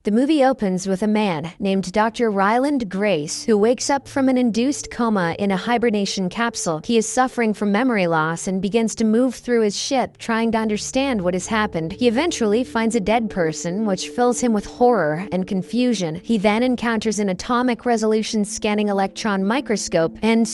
The movie opens with a man named Dr. Ryland Grace who wakes up from an induced coma in a hibernation capsule. He is suffering from memory loss and begins to move through his ship trying to understand what has happened. He eventually finds a dead person, which fills him with horror and confusion. He then encounters an atomic resolution scanning electron microscope and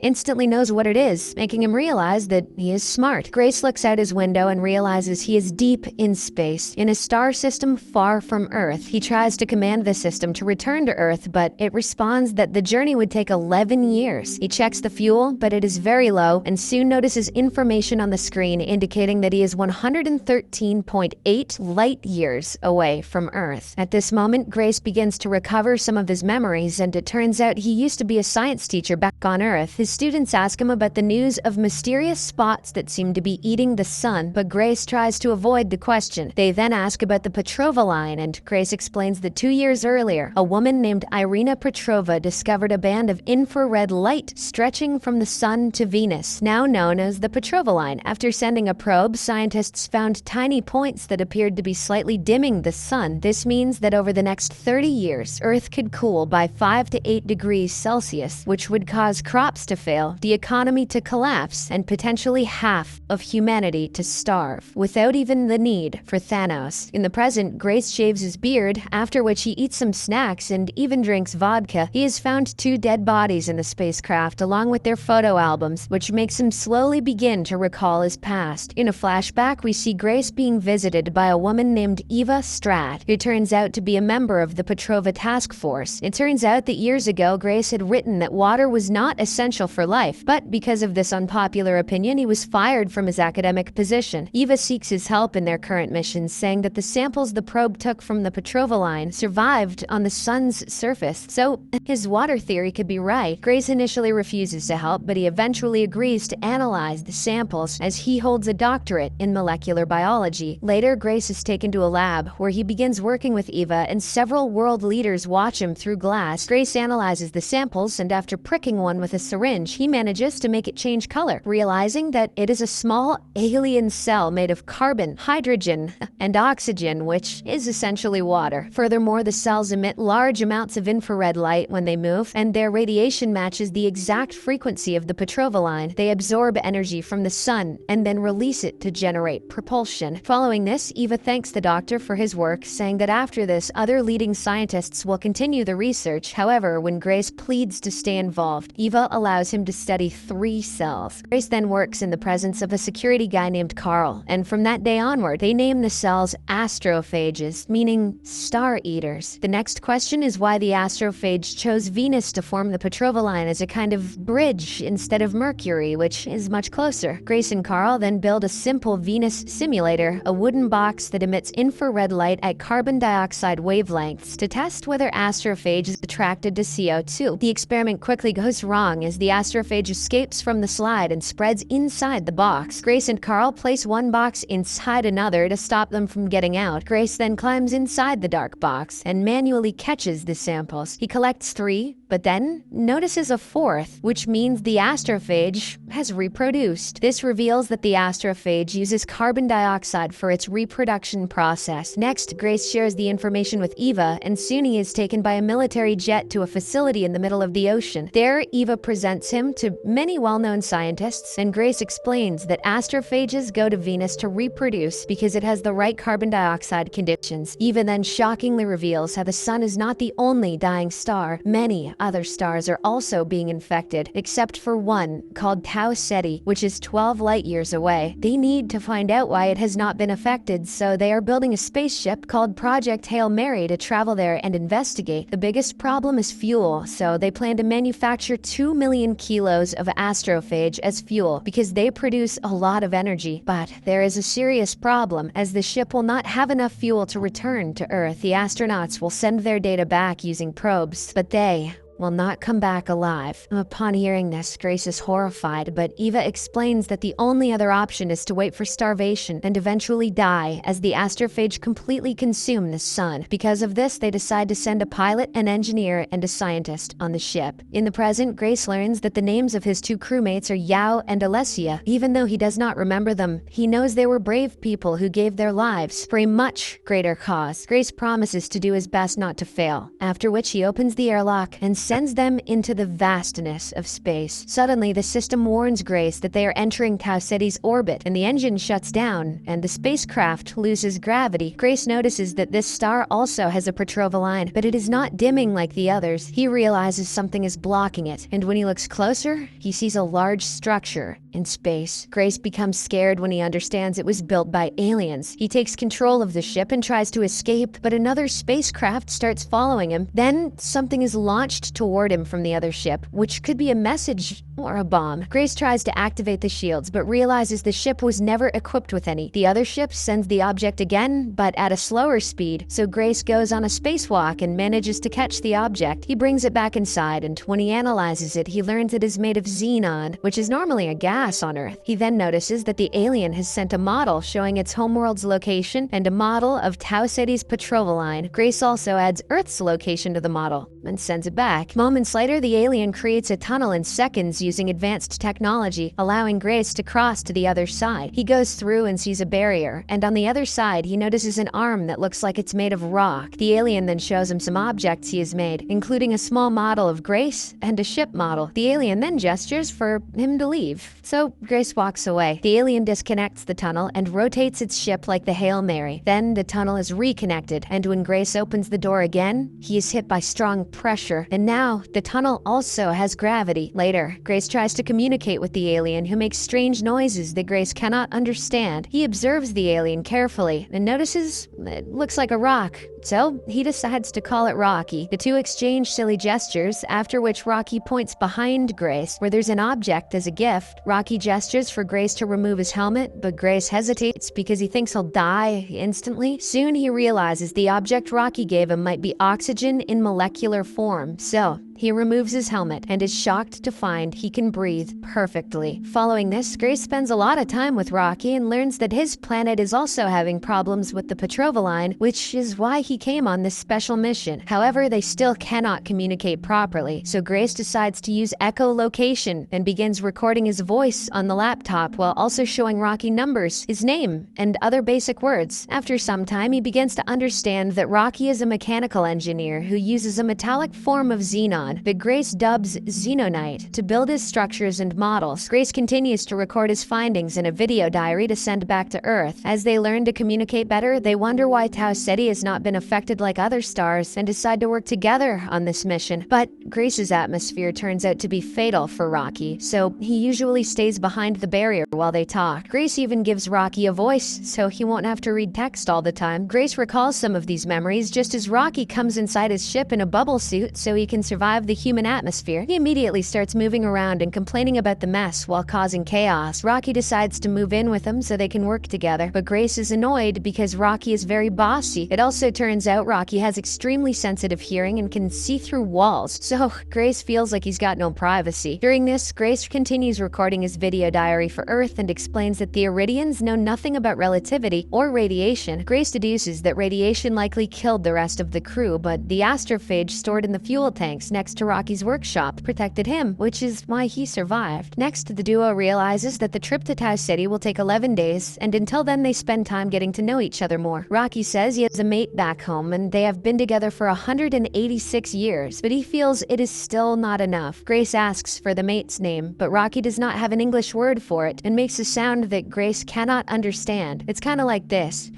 instantly knows what it is, making him realize that he is smart. Grace looks out his window and realizes he is deep in space, in a star system far from Earth. He tries to command the system to return to Earth, but it responds that the journey would take 11 years. He checks the fuel, but it is very low, and soon notices information on the screen indicating that he is 113.8 light years away from Earth. At this moment, Grace begins to recover some of his memories, and it turns out he used to be a science teacher back on Earth. His students ask him about the news of mysterious spots that seem to be eating the sun, but Grace tries to avoid the question. They then ask about the Petrova line, and Grace explains that 2 years earlier, a woman named Irina Petrova discovered a band of infrared light stretching from the sun to Venus, now known as the Petrova line. After sending a probe, scientists found tiny points that appeared to be slightly dimming the sun. This means that over the next 30 years, Earth could cool by 5 to 8 degrees Celsius, which would cause crops to fail, the economy to collapse, and potentially half of humanity to starve, without even the need for Thanos. In the present, Grace shaves his beard, after which he eats some snacks and even drinks vodka. He has found 2 dead bodies in the spacecraft along with their photo albums, which makes him slowly begin to recall his past. In a flashback, we see Grace being visited by a woman named Eva Stratt, who turns out to be a member of the Petrova task force. It turns out that years ago, Grace had written that water was not essential for life, but because of this unpopular opinion, he was fired from his academic position. Eva seeks his help in their current mission, saying that the samples the probe took from the Petrova line survived on the sun's surface, so his water theory could be right. Grace initially refuses to help, but he eventually agrees to analyze the samples as he holds a doctorate in molecular biology. Later, Grace is taken to a lab where he begins working with Eva, and several world leaders watch him through glass. Grace analyzes the samples, and after pricking one with a syringe, he manages to make it change color, realizing that it is a small alien cell made of carbon, hydrogen, and oxygen, which is essentially water. Furthermore, the cells emit large amounts of infrared light when they move, and their radiation matches the exact frequency of the Petrova line. They absorb energy from the sun and then release it to generate propulsion. Following this, Eva thanks the doctor for his work, saying that after this, other leading scientists will continue the research. However, when Grace pleads to stay involved, Eva allows him to study 3 cells. Grace then works in the presence of a security guy named Carl, and from that day onward, they name the cells astrophages, meaning star eaters. The next question is why the astrophage chose Venus to form the Petrova line as a kind of bridge instead of Mercury, which is much closer. Grace and Carl then build a simple Venus simulator, a wooden box that emits infrared light at carbon dioxide wavelengths to test whether astrophage is attracted to CO2. The experiment quickly goes wrong as the astrophage escapes from the slide and spreads inside the box. Grace and Carl place one box inside another to stop them from getting out. Grace then climbs inside the dark box and manually catches the samples. He collects 3, but then notices a 4th, which means the astrophage has reproduced. This reveals that the astrophage uses carbon dioxide for its reproduction process. Next, Grace shares the information with Eva, and soon he is taken by a military jet to a facility in the middle of the ocean. There, Eva presents him to many well-known scientists, and Grace explains that astrophages go to Venus to reproduce because it has the right carbon dioxide conditions. Eva then shockingly reveals how the sun is not the only dying star. Many other stars are also being infected, except for one called Tau Ceti, which is 12 light years away. They need to find out why it has not been affected, so they are building a spaceship called Project Hail Mary to travel there and investigate. The biggest problem is fuel, so they plan to manufacture 2 million kilos of astrophage as fuel because they produce a lot of energy. But there is a serious problem, as the ship will not have enough fuel to return to Earth. The astronauts will send their data back using probes, but they will not come back alive. Upon hearing this, Grace is horrified, but Eva explains that the only other option is to wait for starvation and eventually die as the astrophage completely consume the sun. Because of this, they decide to send a pilot, an engineer, and a scientist on the ship. In the present, Grace learns that the names of his two crewmates are Yao and Alessia. Even though he does not remember them, he knows they were brave people who gave their lives for a much greater cause. Grace promises to do his best not to fail, after which he opens the airlock and sends them into the vastness of space. Suddenly, the system warns Grace that they are entering Tau Ceti's orbit, and the engine shuts down, and the spacecraft loses gravity. Grace notices that this star also has a petrovaline, but it is not dimming like the others. He realizes something is blocking it, and when he looks closer, he sees a large structure in space. Grace becomes scared when he understands it was built by aliens. He takes control of the ship and tries to escape, but another spacecraft starts following him. Then something is launched toward him from the other ship, which could be a message or a bomb. Grace tries to activate the shields, but realizes the ship was never equipped with any. The other ship sends the object again, but at a slower speed, so Grace goes on a spacewalk and manages to catch the object. He brings it back inside, and when he analyzes it, he learns it is made of xenon, which is normally a gas on Earth. He then notices that the alien has sent a model showing its homeworld's location and a model of Tau Ceti's petrovaline. Grace also adds Earth's location to the model and sends it back. Moments later, the alien creates a tunnel in seconds using advanced technology, allowing Grace to cross to the other side. He goes through and sees a barrier, and on the other side, he notices an arm that looks like it's made of rock. The alien then shows him some objects he has made, including a small model of Grace and a ship model. The alien then gestures for him to leave, so Grace walks away. The alien disconnects the tunnel and rotates its ship like the Hail Mary. Then the tunnel is reconnected, and when Grace opens the door again, he is hit by strong pressure, and now the tunnel also has gravity. Later, Grace tries to communicate with the alien, who makes strange noises that Grace cannot understand. He observes the alien carefully and notices it looks like a rock, so he decides to call it Rocky. The two exchange silly gestures, after which Rocky points behind Grace, where there's an object as a gift. Rocky gestures for Grace to remove his helmet, but Grace hesitates because he thinks he'll die instantly. Soon he realizes the object Rocky gave him might be oxygen in molecular form, so he removes his helmet and is shocked to find he can breathe perfectly. Following this, Grace spends a lot of time with Rocky and learns that his planet is also having problems with the petrovaline, which is why he came on this special mission. However, they still cannot communicate properly, so Grace decides to use echolocation and begins recording his voice on the laptop while also showing Rocky numbers, his name, and other basic words. After some time, he begins to understand that Rocky is a mechanical engineer who uses a metallic form of xenon that Grace dubs xenonite to build his structures and models. Grace continues to record his findings in a video diary to send back to Earth. As they learn to communicate better, they wonder why Tau Ceti has not been affected like other stars and decide to work together on this mission. But Grace's atmosphere turns out to be fatal for Rocky, so he usually stays behind the barrier while they talk. Grace even gives Rocky a voice, so he won't have to read text all the time. Grace recalls some of these memories just as Rocky comes inside his ship in a bubble suit so he can survive the human atmosphere. He immediately starts moving around and complaining about the mess while causing chaos. Rocky decides to move in with him so they can work together, but Grace is annoyed because Rocky is very bossy. It also turns out Rocky has extremely sensitive hearing and can see through walls, so Grace feels like he's got no privacy. During this, Grace continues recording his video diary for Earth and explains that the Iridians know nothing about relativity or radiation. Grace deduces that radiation likely killed the rest of the crew, but the astrophage stored in the fuel tanks next to Rocky's workshop protected him, which is why he survived. Next, the duo realizes that the trip to Tau Ceti will take 11 days, and until then they spend time getting to know each other more. Rocky says he has a mate back home, and they have been together for 186 years, but he feels it is still not enough. Grace asks for the mate's name, but Rocky does not have an English word for it, and makes a sound that Grace cannot understand. It's kind of like this.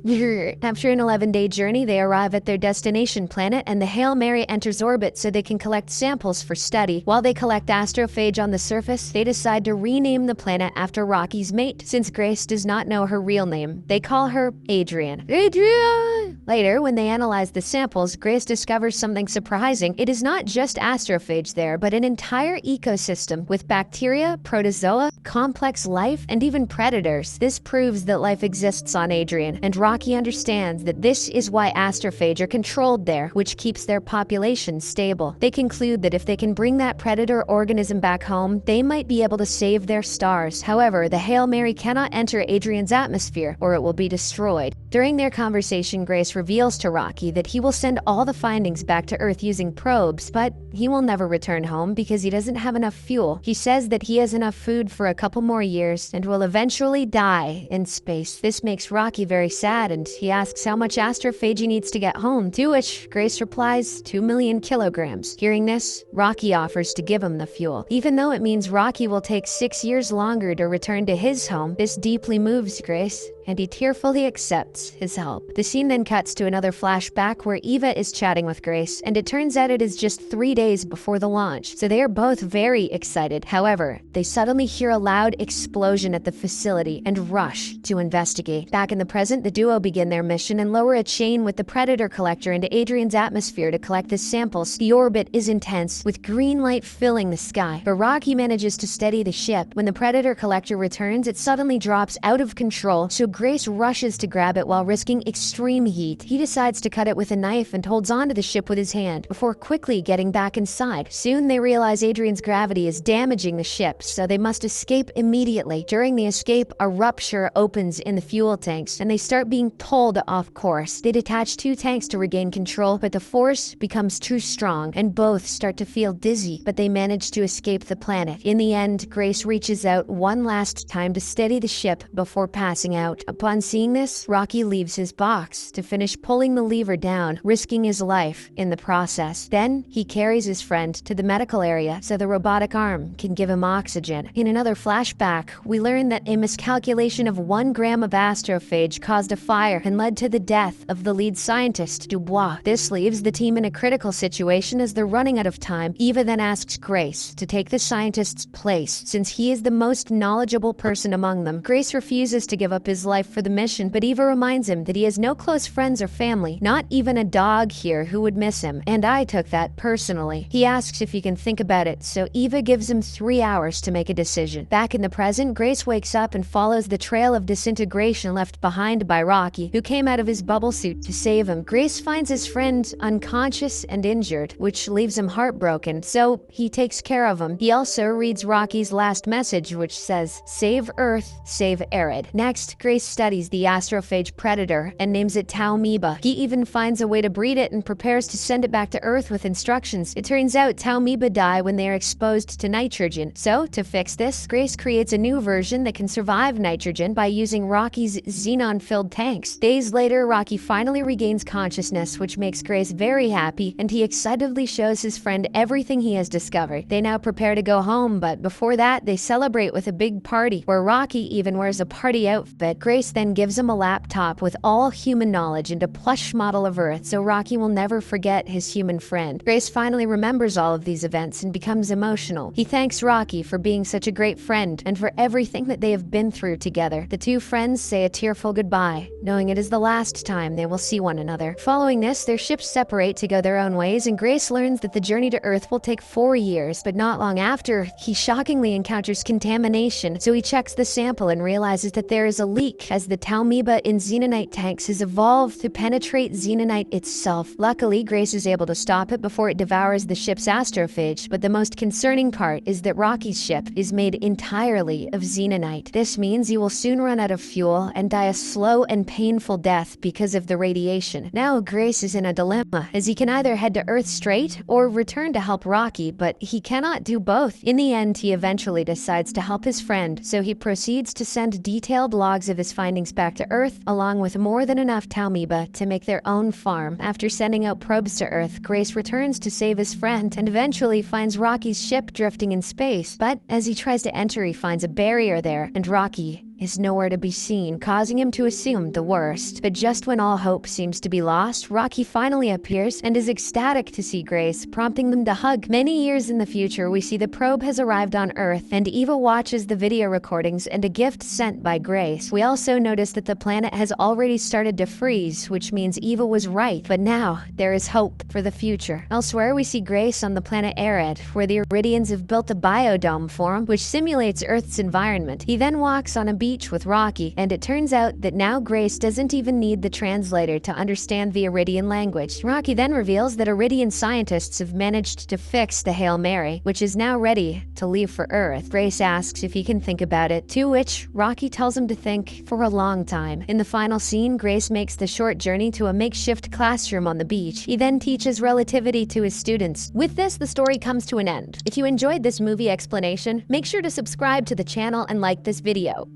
After an 11-day journey, they arrive at their destination planet, and the Hail Mary enters orbit so they can collect samples for study. While they collect astrophage on the surface, they decide to rename the planet after Rocky's mate. Since Grace does not know her real name, they call her Adrian. Adrian! Later, when they analyze the samples, Grace discovers something surprising. It is not just astrophage there, but an entire ecosystem with bacteria, protozoa, complex life, and even predators. This proves that life exists on Adrian, and Rocky understands that this is why astrophage are controlled there, which keeps their population stable. They conclude that if they can bring that predator organism back home, they might be able to save their stars. However, the Hail Mary cannot enter Adrian's atmosphere, or it will be destroyed. During their conversation, Grace reveals to Rocky that he will send all the findings back to Earth using probes, but he will never return home because he doesn't have enough fuel. He says that he has enough food for a couple more years and will eventually die in space. This makes Rocky very sad, and he asks how much astrophage he needs to get home, to which Grace replies 2 million kilograms. Hearing this, Rocky offers to give him the fuel. Even though it means Rocky will take 6 years longer to return to his home, this deeply moves Grace, and he tearfully accepts his help. The scene then cuts to another flashback where Eva is chatting with Grace, and it turns out it is just 3 days before the launch, so they are both very excited. However, they suddenly hear a loud explosion at the facility and rush to investigate. Back in the present, the duo begin their mission and lower a chain with the Predator Collector into Adrian's atmosphere to collect the samples. The orbit is intense, with green light filling the sky, but Rocky manages to steady the ship. When the Predator Collector returns, it suddenly drops out of control, so Grace rushes to grab it while risking extreme heat. He decides to cut it with a knife and holds onto the ship with his hand before quickly getting back inside. Soon they realize Adrian's gravity is damaging the ship, so they must escape immediately. During the escape, a rupture opens in the fuel tanks, and they start being pulled off course. They detach 2 tanks to regain control, but the force becomes too strong, and both start to feel dizzy, but they manage to escape the planet. In the end, Grace reaches out one last time to steady the ship before passing out. Upon seeing this, Rocky leaves his box to finish pulling the lever down, risking his life in the process. Then, he carries his friend to the medical area so the robotic arm can give him oxygen. In another flashback, we learn that a miscalculation of 1 gram of astrophage caused a fire and led to the death of the lead scientist, Dubois. This leaves the team in a critical situation as they're running out of time. Eva then asks Grace to take the scientist's place, since he is the most knowledgeable person among them. Grace refuses to give up his life for the mission, but Eva reminds him that he has no close friends or family, not even a dog here who would miss him, and I took that personally. He asks if he can think about it, so Eva gives him 3 hours to make a decision. Back in the present, Grace wakes up and follows the trail of disintegration left behind by Rocky, who came out of his bubble suit to save him. Grace finds his friend unconscious and injured, which leaves him heartbroken, so he takes care of him. He also reads Rocky's last message, which says, "Save Earth, save Arid." Next, Grace studies the astrophage predator and names it Taumiba. He even finds a way to breed it and prepares to send it back to Earth with instructions. It turns out Taumiba die when they are exposed to nitrogen, so to fix this, Grace creates a new version that can survive nitrogen by using Rocky's xenon-filled tanks. Days later, Rocky finally regains consciousness, which makes Grace very happy, and he excitedly shows his friend everything he has discovered. They now prepare to go home, but before that, they celebrate with a big party, where Rocky even wears a party outfit. Grace then gives him a laptop with all human knowledge and a plush model of Earth, so Rocky will never forget his human friend. Grace finally remembers all of these events and becomes emotional. He thanks Rocky for being such a great friend and for everything that they have been through together. The two friends say a tearful goodbye, knowing it is the last time they will see one another. Following this, their ships separate to go their own ways, and Grace learns that the journey to Earth will take 4 years, but not long after, he shockingly encounters contamination, so he checks the sample and realizes that there is a leak as the Taumiba in xenonite tanks has evolved to penetrate xenonite itself. Luckily, Grace is able to stop it before it devours the ship's astrophage, but the most concerning part is that Rocky's ship is made entirely of xenonite. This means he will soon run out of fuel and die a slow and painful death because of the radiation. Now Grace is in a dilemma, as he can either head to Earth straight or return to help Rocky, but he cannot do both. In the end, he eventually decides to help his friend, so he proceeds to send detailed logs of his findings back to Earth, along with more than enough Taumiba to make their own farm. After sending out probes to Earth, Grace returns to save his friend and eventually finds Rocky's ship drifting in space, but as he tries to enter, he finds a barrier there, and Rocky is nowhere to be seen, causing him to assume the worst. But just when all hope seems to be lost, Rocky finally appears and is ecstatic to see Grace, prompting them to hug. Many years in the future, we see the probe has arrived on Earth, and Eva watches the video recordings and a gift sent by Grace. We also notice that the planet has already started to freeze, which means Eva was right, but now there is hope for the future. Elsewhere, we see Grace on the planet Arid, where the Iridians have built a biodome for him, which simulates Earth's environment. He then walks on a beach beach with Rocky, and it turns out that now Grace doesn't even need the translator to understand the Iridian language. Rocky then reveals that Iridian scientists have managed to fix the Hail Mary, which is now ready to leave for Earth. Grace asks if he can think about it, to which Rocky tells him to think for a long time. In the final scene, Grace makes the short journey to a makeshift classroom on the beach. He then teaches relativity to his students. With this, the story comes to an end. If you enjoyed this movie explanation, make sure to subscribe to the channel and like this video.